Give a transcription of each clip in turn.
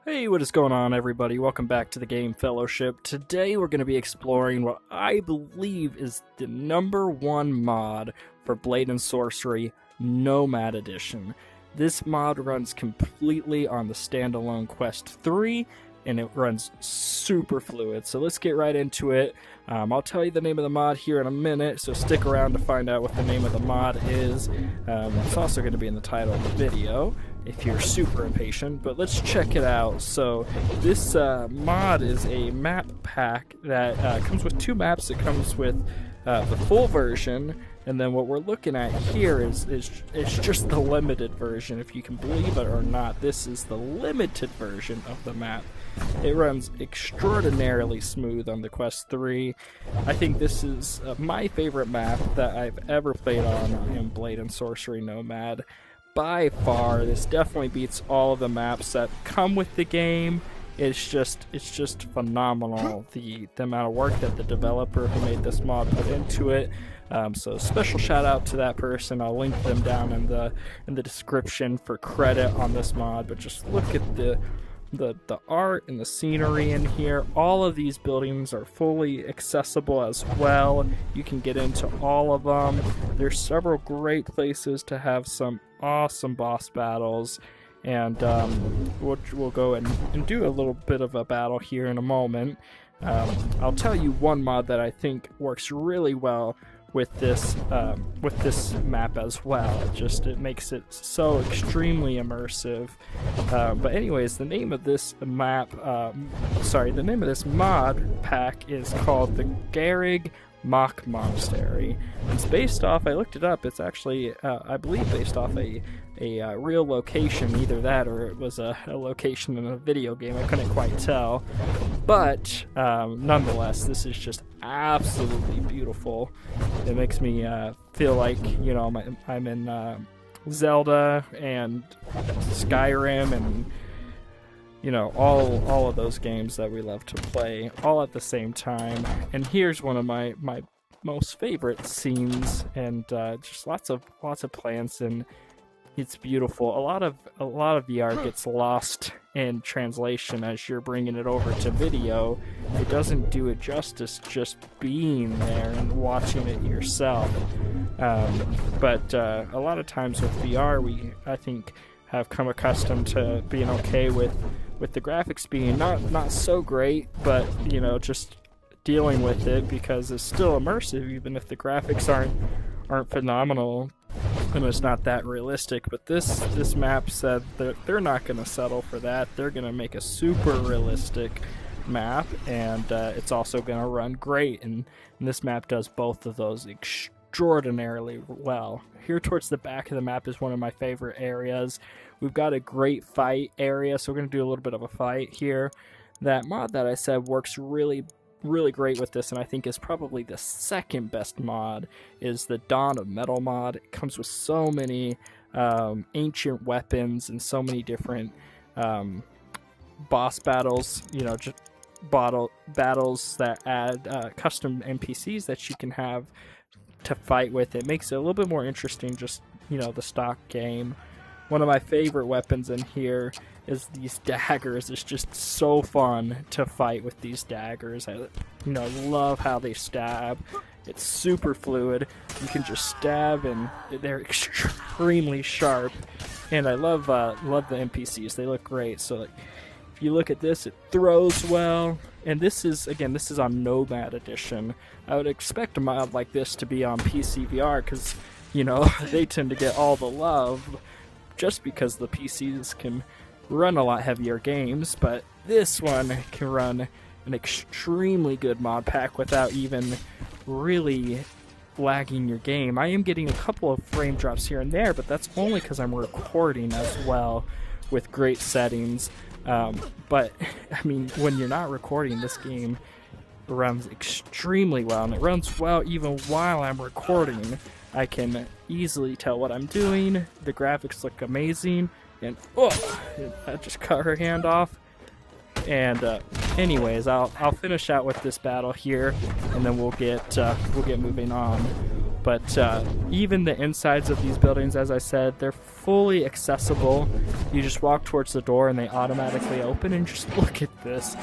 Hey, what is going on, everybody? Welcome back to the Game Fellowship. Today we're going to be exploring what I believe is the #1 mod for Blade and Sorcery, NOMAD Edition. This mod runs completely on the standalone Quest 3, and it runs super fluid. So let's get right into it. I'll tell you the name of the mod here in a minute, so stick around to find out what the name of the mod is. It's also going to be in the title of the video if you're super impatient, but let's check it out. So this mod is a map pack that comes with 2 maps. It comes with the full version, and then what we're looking at here is just the limited version. If you can believe it or not, this is the limited version of the map. It runs extraordinarily smooth on the Quest 3. I think this is my favorite map that I've ever played on in Blade and Sorcery Nomad. By far, this definitely beats all of the maps that come with the game. It's just phenomenal, the amount of work that the developer who made this mod put into it. So special shout out to that person. I'll link them down in the description for credit on this mod. But just look at the art and the scenery in here. All of these buildings are fully accessible as well. You can get into all of them. There's several great places to have some awesome boss battles, and we'll go and do a little bit of a battle here in a moment. I'll tell you one mod that I think works really well with this map as well. It makes it so extremely immersive. But anyways, the name of this map, the name of this mod pack is called the Garreg Mach Monestary. It's based off, I looked it up, it's actually, I believe, based off a real location, either that or it was a location in a video game. I couldn't quite tell. But nonetheless, this is just absolutely beautiful. It makes me feel like, you know, I'm in Zelda and Skyrim and, you know, all of those games that we love to play all at the same time. And here's one of my most favorite scenes, and just lots of plants, and it's beautiful. A lot of VR gets lost in translation as you're bringing it over to video. It doesn't do it justice just being there and watching it yourself. But a lot of times with VR, I think have come accustomed to being okay with the graphics being not so great, but you know, just dealing with it because it's still immersive even if the graphics aren't phenomenal and it's not that realistic. But this map said that they're not going to settle for that. They're going to make a super realistic map, and it's also going to run great, and this map does both of those extraordinarily well. Here towards the back of the map is one of my favorite areas. We've got a great fight area, so we're going to do a little bit of a fight here. That mod that I said works really great with this, and I think is probably the second best mod, is the Dawn of Metal mod. It comes with so many ancient weapons and so many different boss battles, you know, just battles that add custom NPCs that you can have to fight with. It makes it a little bit more interesting, just, you know, the stock game. One of my favorite weapons in here is these daggers. It's just so fun to fight with these daggers. I love how they stab. It's super fluid. You can just stab, and they're extremely sharp. And I love the NPCs. They look great. So like, if you look at this, it throws well. And this is on Nomad Edition. I would expect a mod like this to be on PC VR because, you know, they tend to get all the love just because the PCs can run a lot heavier games, but this one can run an extremely good mod pack without even really lagging your game. I am getting a couple of frame drops here and there, but that's only because I'm recording as well with great settings. But I mean, when you're not recording, this game runs extremely well, and it runs well even while I'm recording. I can easily tell what I'm doing. The graphics look amazing, and I just cut her hand off. And anyways, I'll finish out with this battle here, and then we'll get moving on. But even the insides of these buildings, as I said, they're fully accessible. You just walk towards the door and they automatically open, and just look at this.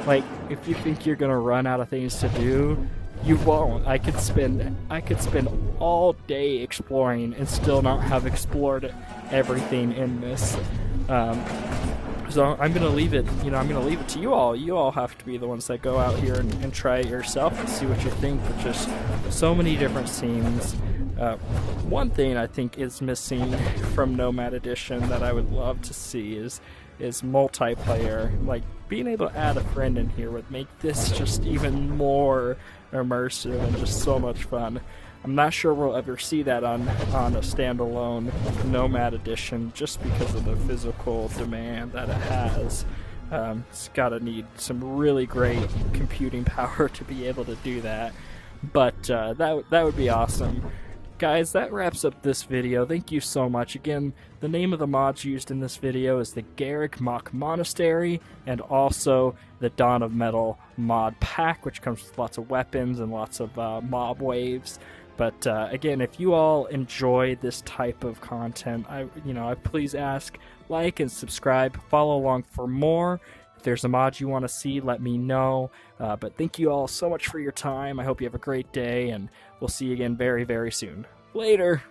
Like, if you think you're gonna run out of things to do, you won't. I could spend all day exploring and still not have explored everything in this. So I'm gonna leave it. I'm gonna leave it to you all. You all have to be the ones that go out here and try it yourself and see what you think. But just so many different scenes. One thing I think is missing from Nomad Edition that I would love to see is multiplayer. Like, being able to add a friend in here would make this just even more immersive and just so much fun. I'm not sure we'll ever see that on a standalone Nomad Edition, just because of the physical demand that it has. It's gotta need some really great computing power to be able to do that. But that would be awesome. Guys, that wraps up this video. Thank you so much. Again, the name of the mods used in this video is the Garreg Mach Monestary, and also the Dawn of Metal mod pack, which comes with lots of weapons and lots of mob waves. But again, if you all enjoy this type of content, I please ask, like and subscribe, follow along for more. If there's a mod you want to see, let me know. But thank you all so much for your time. I hope you have a great day, and we'll see you again very, very soon. Later!